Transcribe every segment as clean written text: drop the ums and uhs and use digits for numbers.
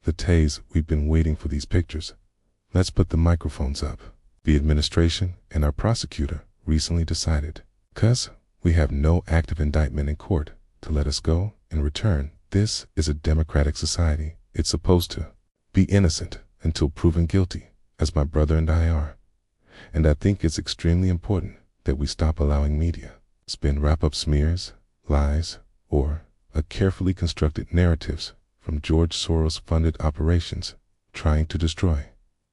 The Tays, we've been waiting for these pictures. Let's put the microphones up. The administration and our prosecutor recently decided, 'cause we have no active indictment in court, to let us go and return. This is a democratic society. It's supposed to be innocent until proven guilty, as my brother and I are. And I think it's extremely important that we stop allowing media spin wrap-up smears, lies, or a carefully constructed narratives from George Soros-funded operations trying to destroy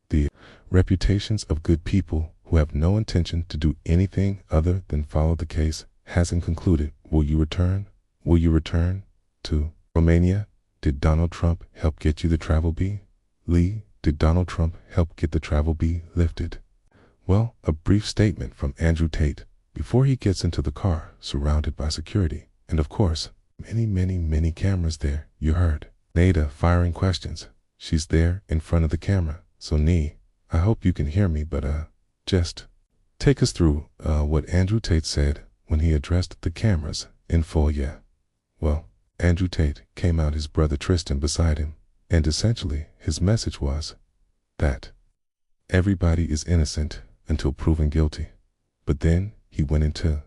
the reputations of good people who have no intention to do anything other than follow the case. Hasn't concluded. Will you return? Will you return to Romania? Did Donald Trump help get you the travel ban? Lee, did Donald Trump help get the travel ban lifted? Well, a brief statement from Andrew Tate before he gets into the car surrounded by security. And of course, many cameras there. You heard Nada firing questions. She's there in front of the camera. So Nee, I hope you can hear me, but just take us through what Andrew Tate said when he addressed the cameras in full. Yeah. Well, Andrew Tate came out his brother Tristan beside him, and essentially his message was that everybody is innocent until proven guilty. But then he went into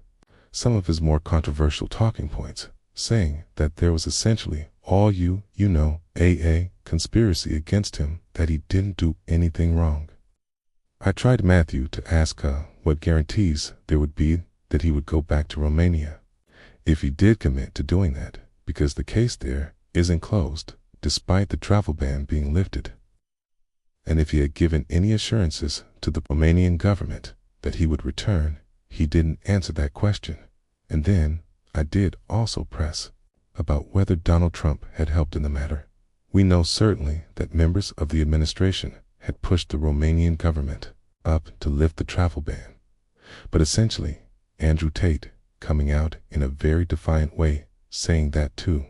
some of his more controversial talking points, saying that there was essentially all AA conspiracy against him, that he didn't do anything wrong. I tried Matthew to ask what guarantees there would be that he would go back to Romania if he did commit to doing that, because the case there isn't closed, despite the travel ban being lifted. And if he had given any assurances to the Romanian government that he would return, he didn't answer that question. And then I did also press about whether Donald Trump had helped in the matter. We know certainly that members of the administration had pushed the Romanian government up to lift the travel ban. But essentially, Andrew Tate coming out in a very defiant way, saying that to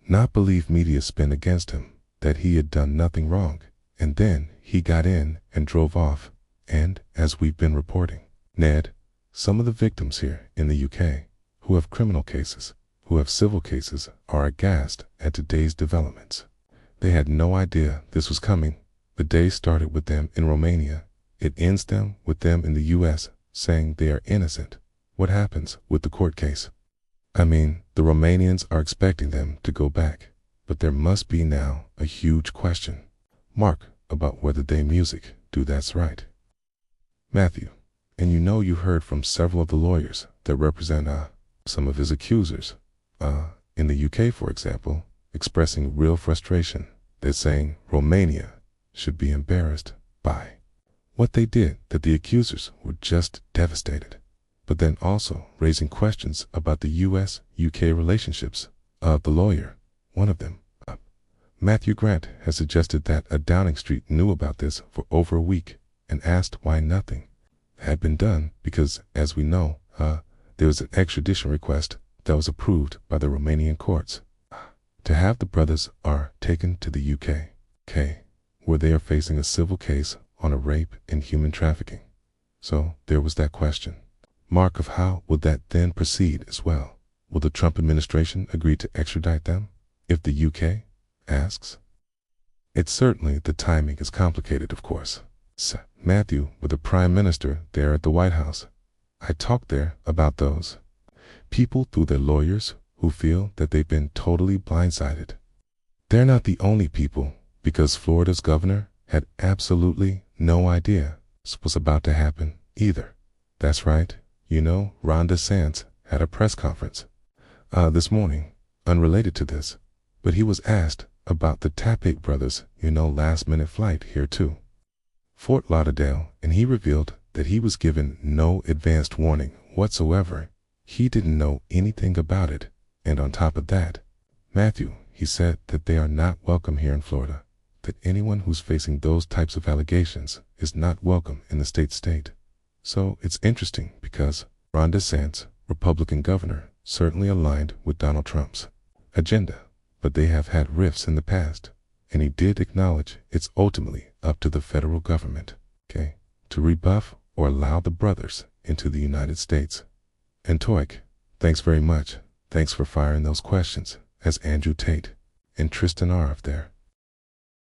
not believe media spin against him, that he had done nothing wrong. And then he got in and drove off. And as we've been reporting, Ned, some of the victims here in the UK who have criminal cases, who have civil cases, are aghast at today's developments. They had no idea this was coming. The day started with them in Romania. It ends them with them in the US saying they are innocent. What happens with the court case? I mean, the Romanians are expecting them to go back, but there must be now a huge question mark about whether they music do that's right. Matthew, and you heard from several of the lawyers that represent some of his accusers in the UK, for example, expressing real frustration. They're saying Romania should be embarrassed by what they did, that the accusers were just devastated, but then also raising questions about the US-UK relationships. The lawyer, one of them, Matthew Grant, has suggested that Downing Street knew about this for over a week and asked why nothing had been done, because, as we know, there was an extradition request that was approved by the Romanian courts to have the brothers taken to the UKK, where they are facing a civil case on a rape and human trafficking. So there was that question mark of how will that then proceed as well. Will the Trump administration agree to extradite them if the UK asks? It's certainly, the timing is complicated, of course. Matthew, with the Prime Minister there at the White House, I talked there about those people through their lawyers who feel that they've been totally blindsided. They're not the only people, because Florida's governor had absolutely no idea this was about to happen either. That's right, Ron DeSantis had a press conference this morning, unrelated to this, but he was asked about the Tate brothers, last-minute flight here to Fort Lauderdale, and he revealed that he was given no advanced warning whatsoever. He didn't know anything about it, and on top of that, Matthew, he said that they are not welcome here in Florida, that anyone who's facing those types of allegations is not welcome in the state. So it's interesting because Ron DeSantis, Republican governor, certainly aligned with Donald Trump's agenda, but they have had rifts in the past, and he did acknowledge it's ultimately up to the federal government, to rebuff or allow the brothers into the United States. And Toik, thanks very much. Thanks for firing those questions, as Andrew Tate and Tristan are up there.